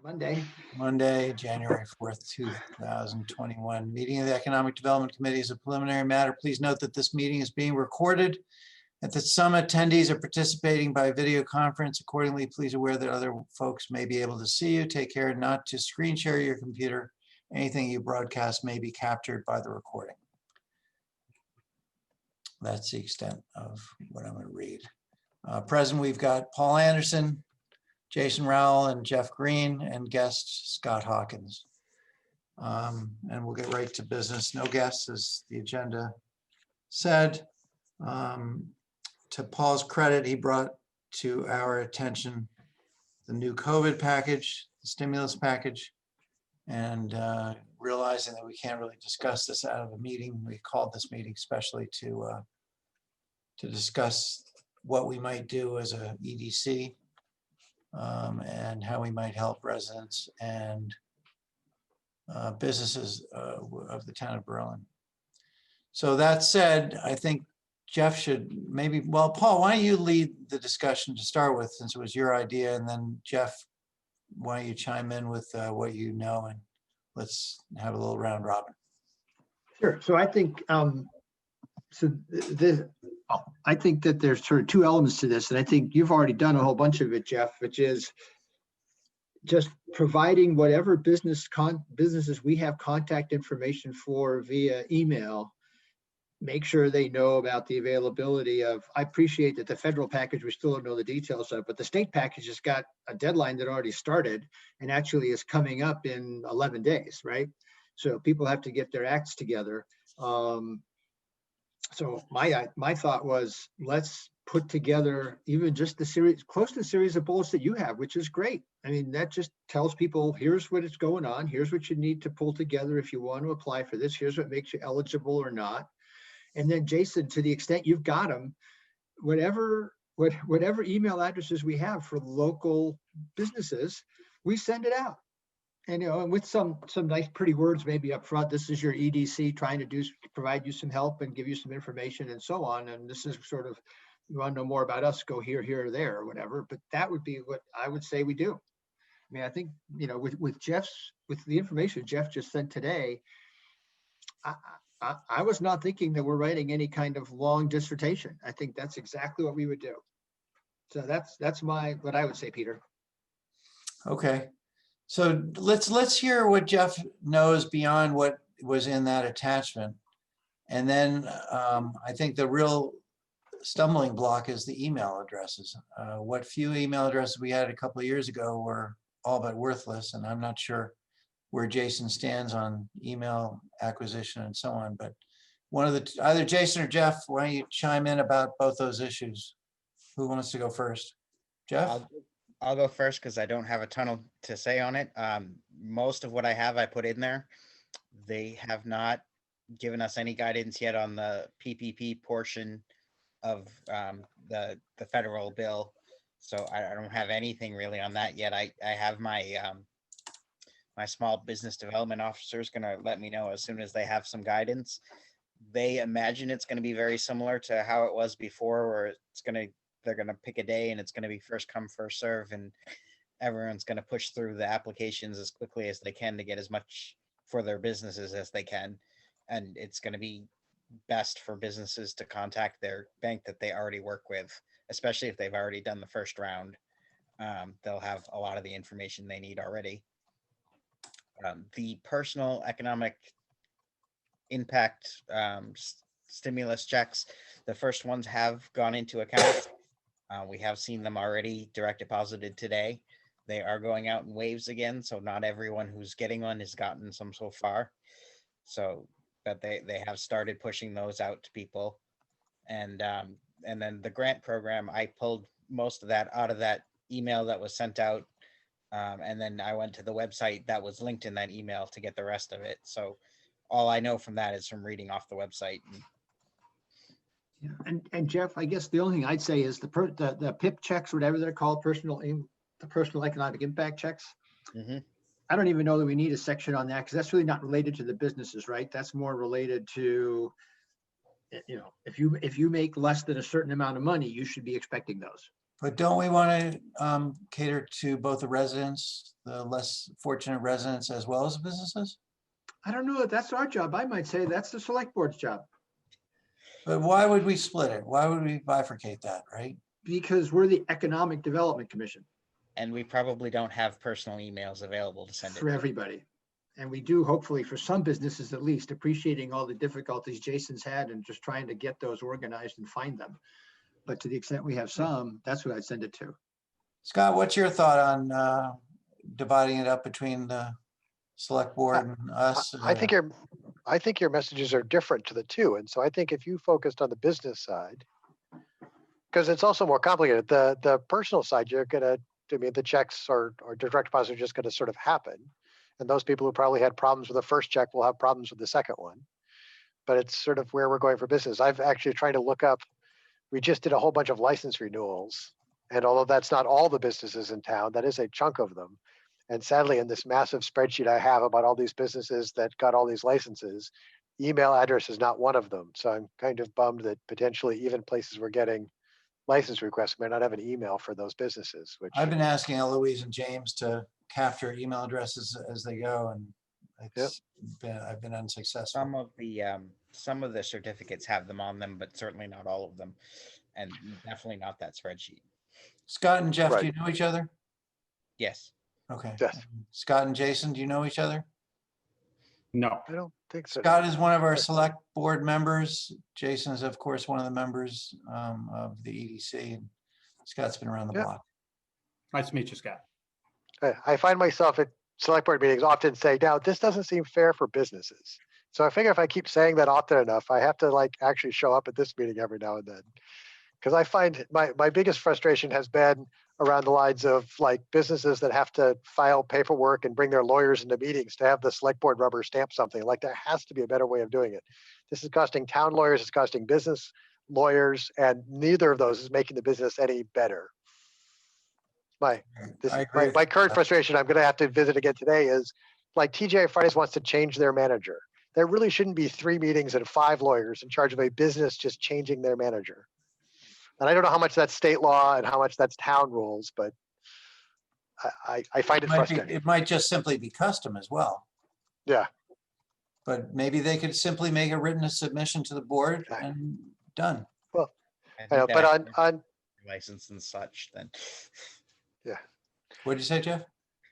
Monday, January 4th, 2021. Meeting of the Economic Development Committee is a preliminary matter. Please note that this meeting is being recorded and that some attendees are participating by video conference. Accordingly, please aware that other folks may be able to see you. Take care not to screen share your computer. Anything you broadcast may be captured by the recording. That's the extent of what I'm going to read. Present, we've got Paul Anderson, Jason Rowell, and Jeff Green, and guest Scott Hawkins. And we'll get right to business. No guests, as the agenda said. To Paul's credit, he brought to our attention the new COVID package, the stimulus package, and realizing that we can't really discuss this out of a meeting, we called this meeting specially to discuss what we might do as a EDC and how we might help residents and businesses of the town of Berlin. So that said, I think Jeff should maybe, well, Paul, why don't you lead the discussion to start with, since it was your idea, and then Jeff, why don't you chime in with what you know, and let's have a little round robin. Sure. So I think I think that there's sort of two elements to this, and I think you've already done a whole bunch of it, Jeff, which is just providing whatever businesses we have contact information for via email. Make sure they know about the availability of, I appreciate that the federal package, we still don't know the details of, but the state package has got a deadline that already started and actually is coming up in 11 days, right? So people have to get their acts together. So my thought was, let's put together even just the series, close to the series of bullets that you have, which is great. I mean, that just tells people, here's what is going on. Here's what you need to pull together if you want to apply for this. Here's what makes you eligible or not. And then Jason, to the extent you've got them, whatever email addresses we have for local businesses, we send it out. And, you know, and with some nice pretty words maybe up front, this is your EDC trying to provide you some help and give you some information and so on. And this is sort of, you want to know more about us, go here, here, or there, or whatever. But that would be what I would say we do. I mean, I think, you know, with the information Jeff just sent today, I was not thinking that we're writing any kind of long dissertation. I think that's exactly what we would do. So that's what I would say, Peter. Okay. So let's hear what Jeff knows beyond what was in that attachment. And then I think the real stumbling block is the email addresses. What few email addresses we had a couple of years ago were all but worthless, and I'm not sure where Jason stands on email acquisition and so on, but either Jason or Jeff, why don't you chime in about both those issues? Who wants to go first? Jeff? I'll go first because I don't have a ton to say on it. Most of what I have, I put in there. They have not given us any guidance yet on the PPP portion of the federal bill. So I don't have anything really on that yet. I have my my small business development officer is going to let me know as soon as they have some guidance. They imagine it's going to be very similar to how it was before, where they're going to pick a day and it's going to be first come, first serve, and everyone's going to push through the applications as quickly as they can to get as much for their businesses as they can. And it's going to be best for businesses to contact their bank that they already work with, especially if they've already done the first round. They'll have a lot of the information they need already. The personal economic impact stimulus checks, the first ones have gone into account. We have seen them already direct deposited today. They are going out in waves again, so not everyone who's getting one has gotten some so far. So, but they have started pushing those out to people. And then the grant program, I pulled most of that out of that email that was sent out. And then I went to the website that was linked in that email to get the rest of it. So all I know from that is from reading off the website. Yeah, and Jeff, I guess the only thing I'd say is the PIP checks, whatever they're called, the personal economic impact checks. Mm-hmm. I don't even know that we need a section on that because that's really not related to the businesses, right? That's more related to, you know, if you make less than a certain amount of money, you should be expecting those. But don't we want to cater to both the residents, the less fortunate residents, as well as businesses? I don't know if that's our job. I might say that's the select board's job, But why would we split it? Why would we bifurcate that, right? because we're the Economic Development Commission And we probably don't have personal emails available to send it for to. everybody. And we do, hopefully, for some businesses at least, appreciating all the difficulties Jason's had and just trying to get those organized and find them. But to the extent we have some, that's what I'd send it to. Scott, what's your thought on dividing it up between the select board and us? I think your messages are different to the two. And so I think if you focused on the business side, because it's also more complicated, the personal side, you're gonna, I mean, the checks or direct deposit are just gonna sort of happen. And those people who probably had problems with the first check will have problems with the second one. But it's sort of where we're going for business. I've actually tried to look up, we just did a whole bunch of license renewals. And although that's not all the businesses in town, that is a chunk of them. And sadly, in this massive spreadsheet I have about all these businesses that got all these licenses, email address is not one of them. So I'm kind of bummed that potentially even places we're getting license requests may not have an email for those businesses, which, I've been asking Eloise and James to capture email addresses as they go, and I've been unsuccessful. Some of the certificates have them on them, but certainly not all of them. And definitely not that spreadsheet. Scott and Jeff, do Right. you know each other? Yes. Okay. Yes. Scott and Jason, do you know each other? No, I don't think so. Scott is one of our select board members. Jason is, of course, one of the members of the EDC. And Scott's been around the Yeah. block. nice to meet you, Scott. I find myself at select board meetings often say, now, this doesn't seem fair for businesses. So I figure if I keep saying that often enough, I have to like actually show up at this meeting every now and then. Because I find my biggest frustration has been around the lines of like businesses that have to file paperwork and bring their lawyers into meetings to have the select board rubber stamp something. Like there has to be a better way of doing it. This is costing town lawyers, it's costing business lawyers, and neither of those is making the business any better. My agree with current that. frustration I'm gonna have to visit again today is like TGI Fridays wants to change their manager. There really shouldn't be 3 meetings and 5 lawyers in charge of a business just changing their manager. And I don't know how much that's state law and how much that's town rules, but I find it frustrating. It might just simply be custom as well. Yeah. But maybe they could simply make a written submission to the board Exactly. and done. I I know, think but that on license and such, then What'd you say, Jeff?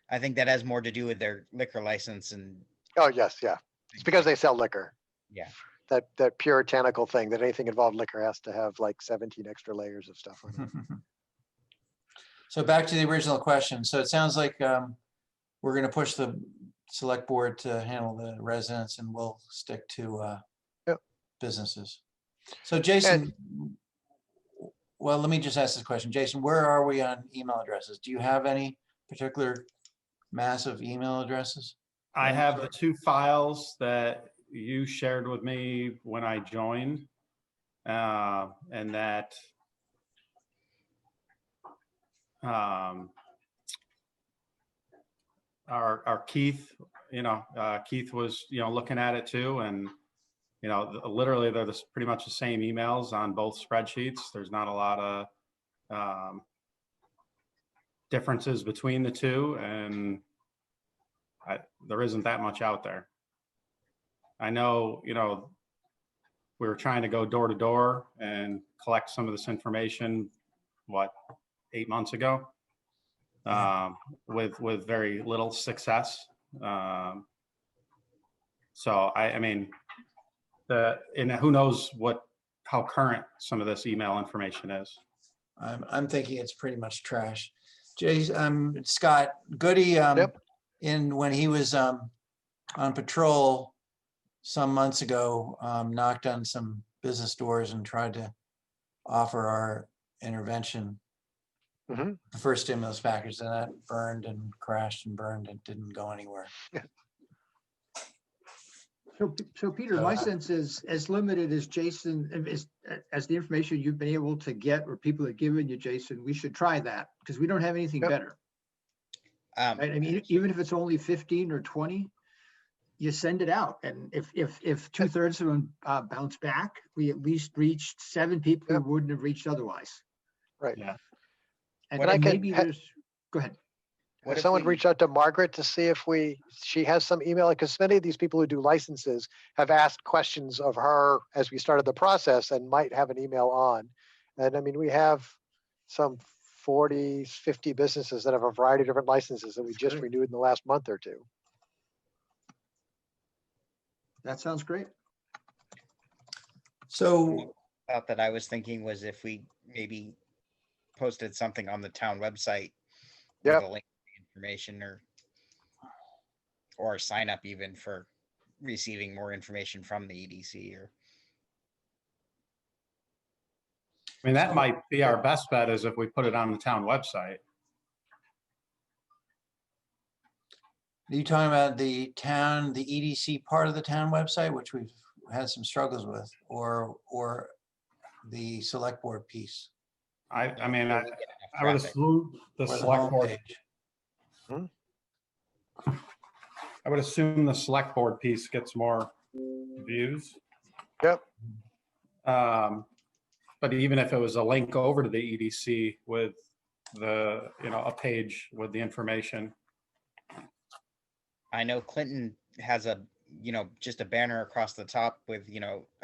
I think that has more to do with their liquor license and. oh yes, yeah, it's because they sell liquor. Yeah. That puritanical thing that anything involved liquor has to have like 17 extra layers of stuff on it. So back to the original question. So it sounds like we're going to push the select board to handle the residents and we'll stick to Yep. businesses. So Jason, well, let me just ask this question. Jason, where are we on email addresses? Do you have any particular massive email addresses? I have the 2 files that you shared with me when I joined, and that our Keith, Keith was, looking at it too, and literally they're pretty much the same emails on both spreadsheets. There's not a lot of differences between the two, and there isn't that much out there. I know, we were trying to go door to door and collect some of this information, 8 months ago, with very little success. So I mean, and who knows how current some of this email information is. I'm thinking it's pretty much trash. Scott Goody, Yep. when he was on patrol some months ago, knocked on some business doors and tried to offer our intervention, Mhm. the first stimulus package, and that burned and crashed and burned and didn't go anywhere. So Peter, my sense is as limited as Jason, as the information you've been able to get or people have given you, Jason, we should try that because we don't have anything Yep. better. Right? I mean, even if it's only 15 or 20, you send it out. And if 2/3 of them bounce back, we at least reached 7 people Yep. who wouldn't have reached otherwise. Right. Yeah. And What I and could maybe ha- there's, go ahead. What Has if someone we- reached out to Margaret to see if she has some email? Because many of these people who do licenses have asked questions of her as we started the process and might have an email on. And I mean, we have some 40, 50 businesses that have a variety of different licenses that we just great. renewed in the last month or two. That sounds great. So, thought that I was thinking was if we maybe posted something on the town website. with Yep. a link to the information or sign up even for receiving more information from the EDC or. I mean, that might be our best bet is if we put it on the town website. are you talking about the town, the EDC part of the town website, which we've had some struggles with, or the select board piece? I mean, where I we get enough I would traffic. assume the Or the select board, homepage? I would assume the select board piece gets more views. Yep. But even if it was a link over to the EDC with the, a page with the information. I know Clinton has a, just a banner across the top with,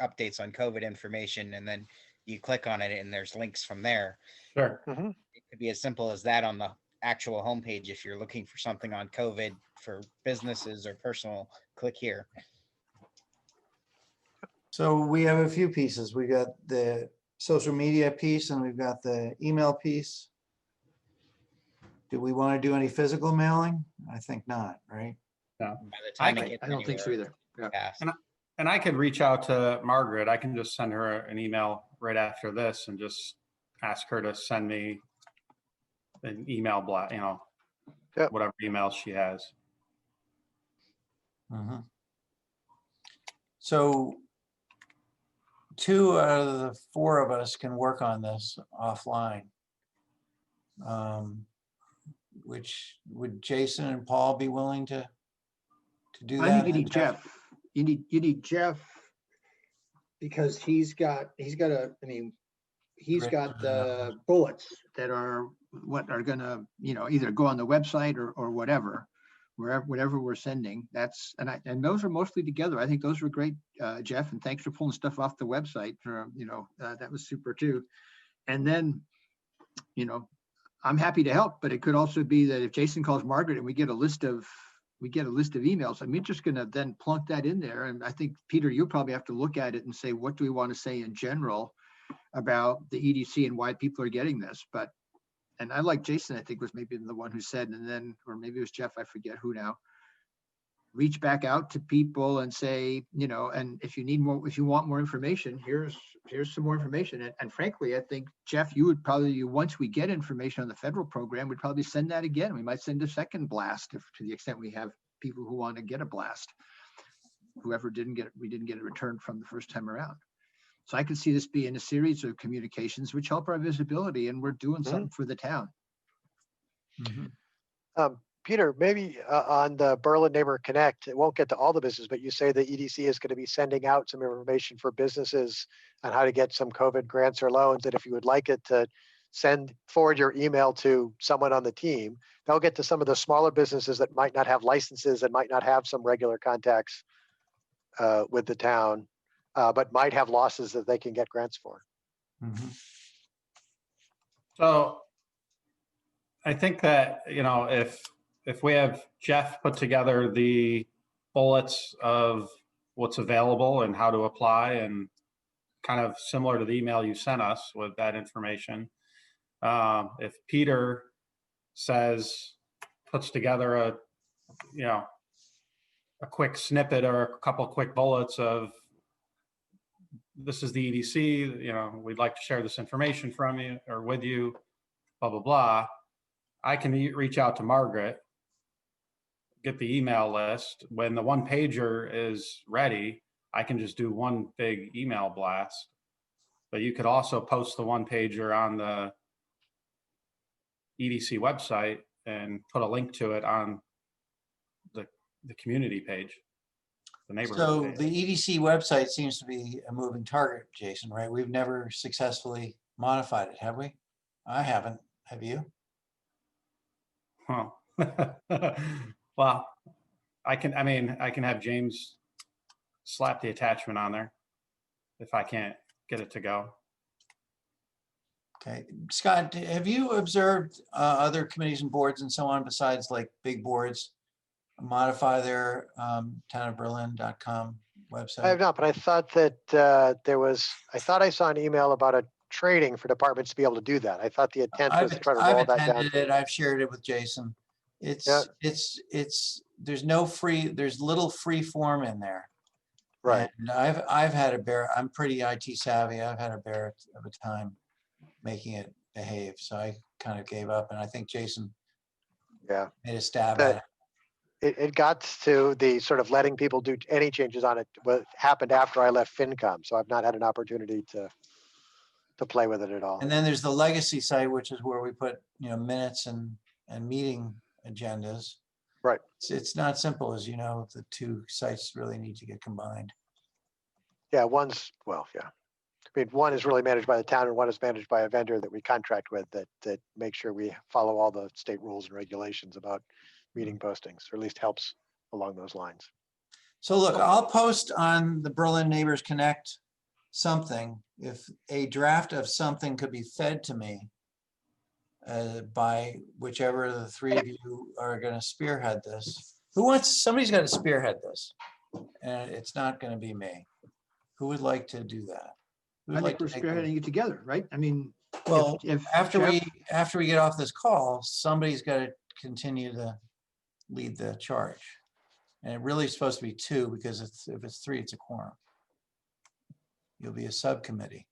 updates on COVID information, and then you click on it and there's links from there. Sure. It could be as simple as that on the actual homepage. If you're looking for something on COVID for businesses or personal, click here. So we have a few pieces. We got the social media piece and we've got the email piece. Do we want to do any physical mailing? I think not, right? By the time I- it gets I don't think so anywhere, either. Yeah. past. And I could reach out to Margaret. I can just send her an email right after this and just ask her to send me an email blast, Yep. whatever email she has. Mhm. So 2 out of the 4 of us can work on this offline. Which would Jason and Paul be willing to do I that? think you need Jeff. You need Jeff because he's got he's got the bullets that are what are gonna, either go on the website or whatever, whatever we're sending. And those are mostly together. I think those were great, Jeff, and thanks for pulling stuff off the website. That was super too. And then, I'm happy to help, but it could also be that if Jason calls Margaret and we get a list of emails, I'm just going to then plunk that in there. And I think, Peter, you'll probably have to look at it and say, what do we want to say in general about the EDC and why people are getting this? And I like Jason, I think was maybe the one who said, and then, or maybe it was Jeff, I forget who now, reach back out to people and say, and if you want more information, here's some more information. And frankly, I think, Jeff, you would probably, once we get information on the federal program, we'd probably send that again. We might send a second blast to the extent we have people who want to get a blast. Whoever we didn't get a return from the first time around. So I could see this being a series of communications which help our visibility, and we're doing something for the town. Peter, maybe on the Berlin Neighbor Connect, it won't get to all the business, but you say the EDC is going to be sending out some information for businesses on how to get some COVID grants or loans. And if you would like it to forward your email to someone on the team, they'll get to some of the smaller businesses that might not have licenses and might not have some regular contacts with the town, but might have losses that they can get grants for. So I think that, if we have Jeff put together the bullets of what's available and how to apply, and kind of similar to the email you sent us with that information. If Peter puts together a quick snippet or a couple quick bullets of, this is the EDC, we'd like to share this information from you or with you, blah, blah, blah. I can reach out to Margaret, get the email list. When the one pager is ready, I can just do one big email blast. But you could also post the one pager on the EDC website and put a link to it on the community page, the neighborhood So page. the EDC website seems to be a moving target, Jason, right? We've never successfully modified it, have we? I haven't. Have you? Huh. Well, I can have James slap the attachment on there if I can't get it to go. Okay, Scott, have you observed other committees and boards and so on besides like big boards modify their townofberlin.com I have website? not, but I thought that I thought I saw an email about a training for departments to be able to do that. I thought the intent was to try to I've roll that down. attended it. I've shared it with Jason. Yeah. There's little free form in there. Right. And I've had a bear, I'm pretty IT savvy. I've had a bear of a time making it behave. So I kind of gave up and I think Jason Yeah. made a stab But at it. it got to the sort of letting people do any changes on it, what happened after I left FinCom. So I've not had an opportunity to play with it at all. And then there's the legacy site, which is where we put, minutes and meeting agendas. Right. It's not simple, as you know, the two sites really need to get combined. Yeah, one is really managed by the town and one is managed by a vendor that we contract with that makes sure we follow all the state rules and regulations about meeting postings, or at least helps along those lines. So look, I'll post on the Berlin Neighbors Connect something. If a draft of something could be fed to me by whichever of the three of you are going to spearhead this. Somebody's got to spearhead this. And it's not going to be me. Who would like to do that? Who would I like think we're to take the- spearheading it together, right? I mean, Well, if after Jeff- we get off this call, somebody's got to continue to lead the charge. And it really is supposed to be two because if it's three, it's a quorum. You'll be a subcommittee.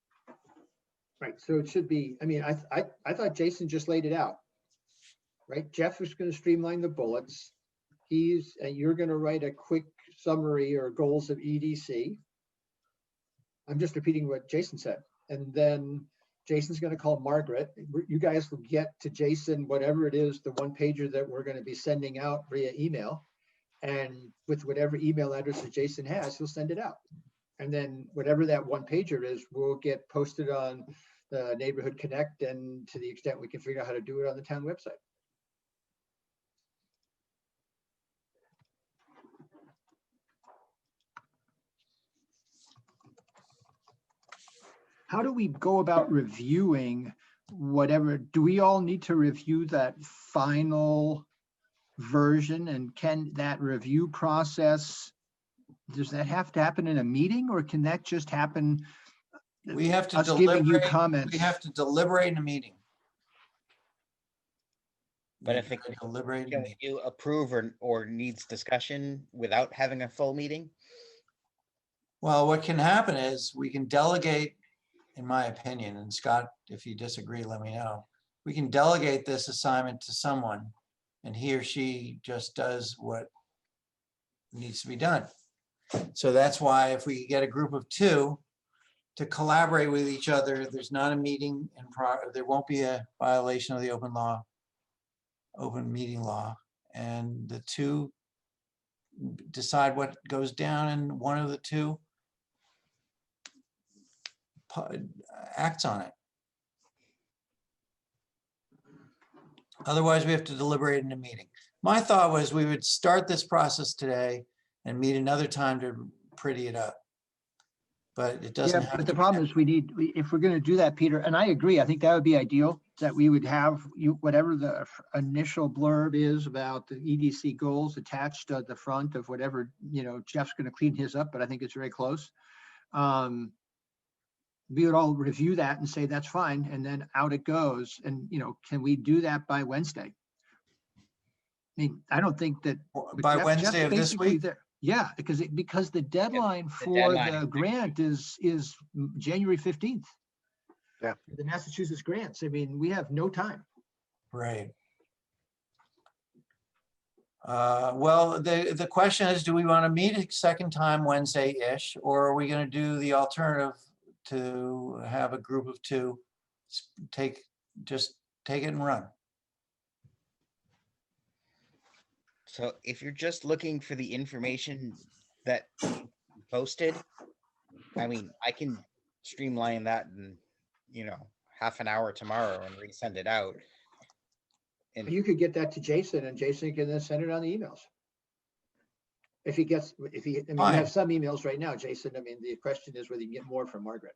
right, so it should be, I mean, I thought Jason just laid it out. Right, Jeff is gonna streamline the bullets. You're gonna write a quick summary or goals of EDC. I'm just repeating what Jason said. And then Jason's gonna call Margaret. You guys will get to Jason, whatever it is, the one pager that we're gonna be sending out via email. And with whatever email address that Jason has, he'll send it out. And then whatever that one pager is, will get posted on the Neighborhood Connect, and to the extent we can figure out how to do it on the town website. How do we go about reviewing whatever? Do we all need to review that final version? And can that review process, does that have to happen in a meeting, or can that just happen? We have to Us giving you deliberate. comments. We have to deliberate in a meeting. But We if it gotta deliberate in a Can meeting. you approve or needs discussion without having a full meeting? Well, what can happen is we can delegate, in my opinion, and Scott, if you disagree, let me know. We can delegate this assignment to someone and he or she just does what needs to be done. So that's why if we get a group of two to collaborate with each other, there's not a meeting there won't be a violation of the open meeting law. And the two decide what goes down and one of the two acts on it. Otherwise, we have to deliberate in a meeting. My thought was we would start this process today and meet another time to pretty it up. But it doesn't Yeah, have but to. the problem is if we're gonna do that, Peter, and I agree, I think that would be ideal, that we would have whatever the initial blurb is about the EDC goals attached at the front of whatever, Jeff's gonna clean his up, but I think it's very close. We would all review that and say, that's fine, and then out it goes. And, can we do that by Wednesday? I mean, I don't think that. but By Jeff's Wednesday of this basically week? there. Yeah, because the deadline for deadline is the next grant is January 15th. Yeah. The Massachusetts grants. I mean, we have no time. Right. Well, the question is, do we want to meet a second time Wednesday-ish, or are we going to do the alternative to have a group of two just take it and run? So if you're just looking for the information that posted, I mean, I can streamline that in, half an hour tomorrow and resend it out. And You could get that to Jason and Jason can then send it on the emails. If he, I mean, you Fine. have some emails right now, Jason. I mean, the question is whether you can get more from Margaret.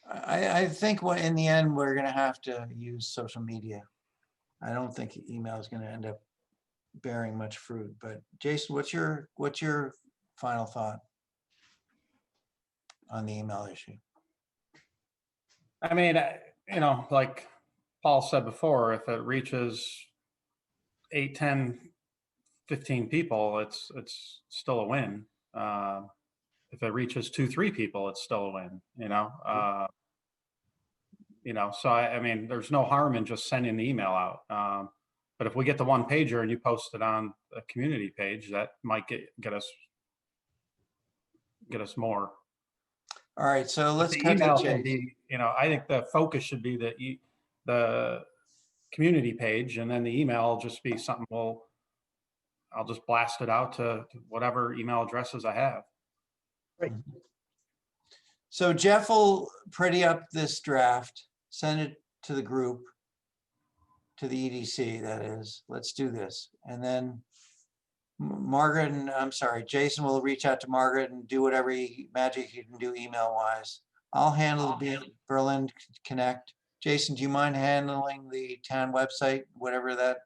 I think in the end, we're gonna have to use social media. I don't think email is gonna end up bearing much fruit, but Jason, what's your final thought on the email issue? I mean, you know, like Paul said before, if it reaches 8, 10, 15 people, it's still a win. If it reaches 2, 3 people, it's still a win, you know? So I mean, there's no harm in just sending the email out. But if we get the one pager and you post it on a community page, that might get us more. All right, so let's The cut to the email can chase. be, I think the focus should be the community page, and then the email will just be something I'll just blast it out to whatever email addresses I have. So Jeff will pretty up this draft, send it to the group, to the EDC, that is. Let's do this. And then Margaret and, I'm sorry, Jason will reach out to Margaret and do whatever magic he can do email wise. I'll handle the Berlin Connect. Jason, do you mind handling the town website, whatever that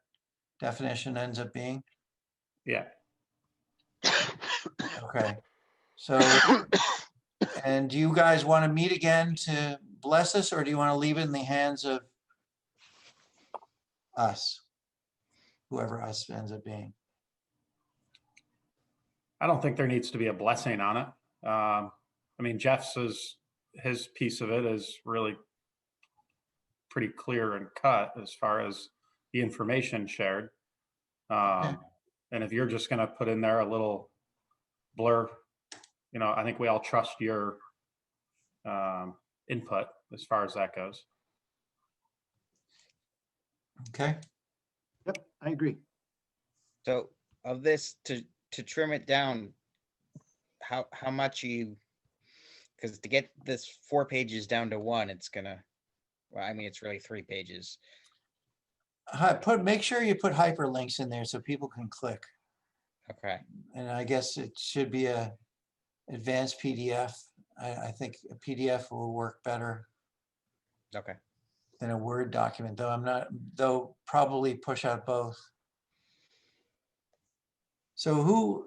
definition ends up being? Yeah. Okay. So, and do you guys want to meet again to bless us, or do you want to leave it in the hands of us? Whoever us ends up being. I don't think there needs to be a blessing on it. I mean, his piece of it is really pretty clear and cut as far as the information shared. And if you're just going to put in there a little blur, I think we all trust your input as far as that goes. Okay. Yep, I agree. so of this, to trim it down, how much because to get this 4 pages down to 1, it's gonna, well, I mean, it's really 3 pages. Make sure you put hyperlinks in there so people can click. Okay, And I guess it should be a advanced PDF. I think a PDF will work better okay. than a Word document, though probably push out both. So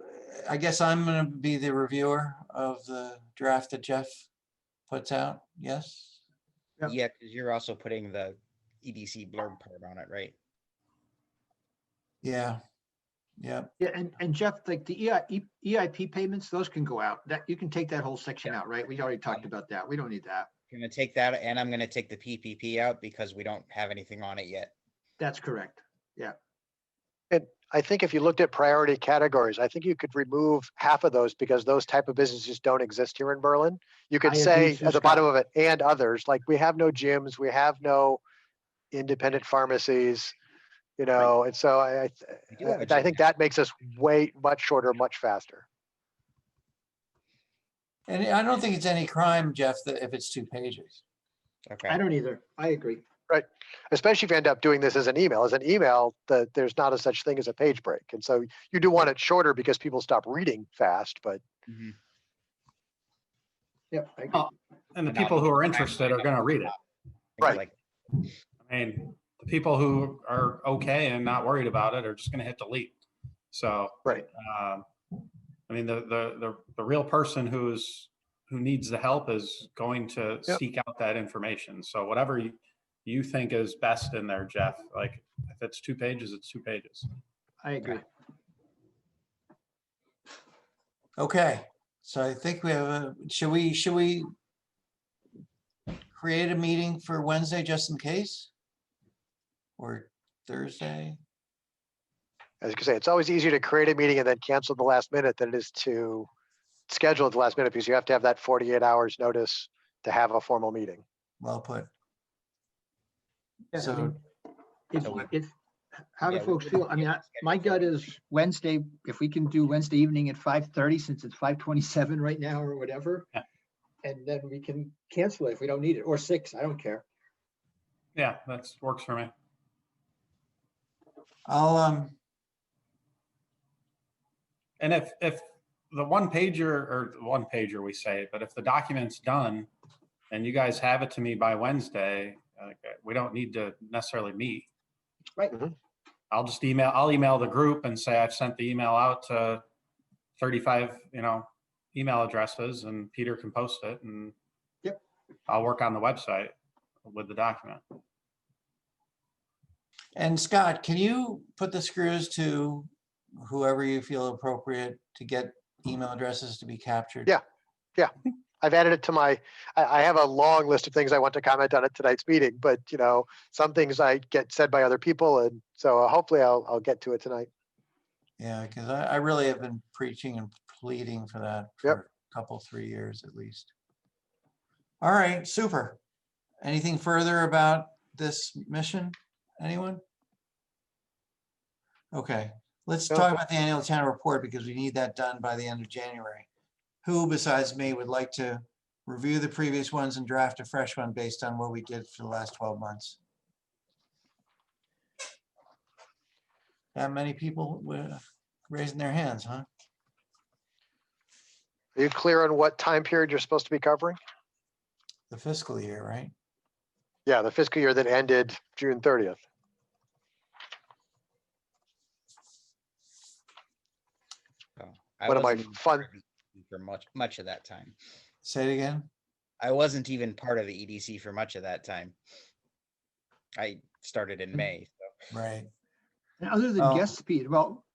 I guess I'm gonna be the reviewer of the draft that Jeff puts out, yes? Yep. Yeah, because you're also putting the EDC blurb part on it, right? Yeah, yeah. Yeah, and Jeff, like the EIP payments, those can go out. That you can take that whole section out, right? We already talked about that. We don't need that. Gonna take that, and I'm gonna take the PPP out because we don't have anything on it yet. That's correct. And I think if you looked at priority categories, I think you could remove half of those because those type of businesses don't exist here in Berlin. You could I agree say too, at the bottom Scott. of it, and others, like we have no gyms, we have no independent pharmacies, and so We do have a I gym think now. that makes us much shorter, much faster. And I don't think it's any crime, Jeff, that if it's 2 pages. Okay. I don't either. I agree. Especially if you end up doing this as an email. As an email, there's not a such thing as a page break. And so you do want it shorter because people stop reading fast, but Mhm. Yep, I agree. Oh, and the And not people who are even time interested are to going to read it. Right. Like, I mean, the people who are okay and not worried about it are just going to hit delete. So, Right. I mean, the real person who needs the help is going to Yep. seek out that information. So whatever you think is best in there, Jeff, like if it's 2 pages, it's 2 pages. I agree. Okay, so I think we have should we create a meeting for Wednesday just in case? Or Thursday? As you can say, it's always easier to create a meeting and then cancel at the last minute than it is to schedule at the last minute because you have to have that 48 hours notice to have a formal meeting. Well put. Yeah, I So, mean, So how do yeah, we folks wouldn't feel? I be mean, able to my schedule gut for is Wednesday, if we can do Wednesday evening at 5:30, since it's 5:27 right now or whatever. Yeah. And then we can cancel it if we don't need it, or 6, I don't care. Yeah, that's works for me. I'll, And if the one pager we say, but if the document's done and you guys have it to me by Wednesday, we don't need to necessarily meet. Right. Mhm. I'll email the group and say I've sent the email out to 35, email addresses, and Peter can post it, and Yep. I'll work on the website with the document. and Scott, can you put the screws to whoever you feel appropriate to get email addresses to be captured? Yeah. I've added it to I have a long list of things I want to comment on at tonight's meeting, but some things I get said by other people. And so hopefully I'll get to it tonight. Yeah, because I really have been preaching and pleading for that Yep. for a couple, 3 years at least. All right, super. Anything further about this mission? Anyone? Okay, let's No. talk about the annual town report because we need that done by the end of January. Who besides me would like to review the previous ones and draft a fresh one based on what we did for the last 12 months? That many people raising their hands, huh? Are you clear on what time period you're supposed to be covering? The fiscal year, right? Yeah, the fiscal year that ended June 30th. So I One of my wasn't even fun- part of the EDC for much of that time. Say it again. I wasn't even part of the EDC for much of that time. I started in May. So. Right. And other than Oh. guests, Pete, well,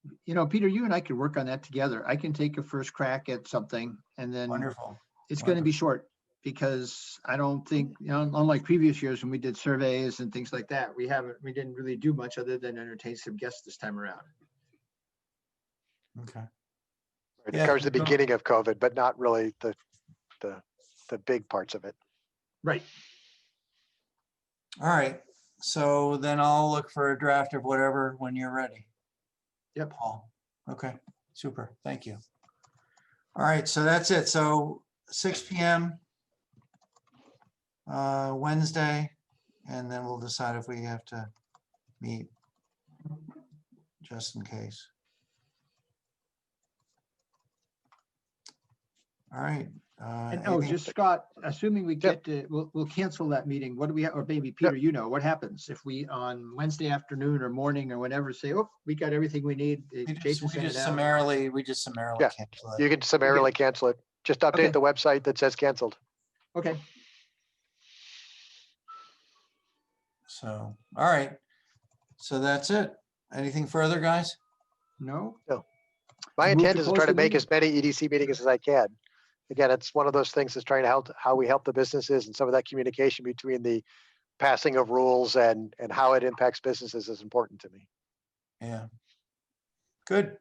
Peter, you and I could work on that together. I can take a first crack at something and then Wonderful. it's going to be short because I don't think, unlike previous years when we did surveys and things like that, we didn't really do much other than entertain some guests this time around. Okay. It Yeah, covers the go- beginning of COVID, but not really the big parts of it. Right. All right. So then I'll look for a draft of whatever when you're ready. Yep. Paul. Okay, super. Thank you. All right, so that's it. So 6 p.m. Wednesday, and then we'll decide if we have to meet just in case. All right. And anything- just Scott, assuming we Yep. get to, we'll cancel that meeting. What do we, or maybe Peter, what happens if we on Wednesday afternoon or morning or whenever say, oh, we got everything we need. Jason sent it out. we just summarily Yeah, cancel it. You can summarily cancel it. Just Okay. update the website that says canceled. Okay. So, all right. So that's it. Anything further, guys? No? My Move to intent is to close try to the make meeting. as many EDC meetings as I can. Again, it's one of those things that's trying to help how we help the businesses, and some of that communication between the passing of rules and how it impacts businesses is important to me. Yeah. Good.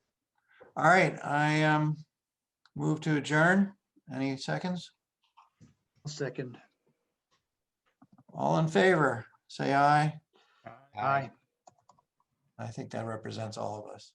All right, I move to adjourn. Any seconds? Second. All in favor, say aye. Aye. I think that represents all of us.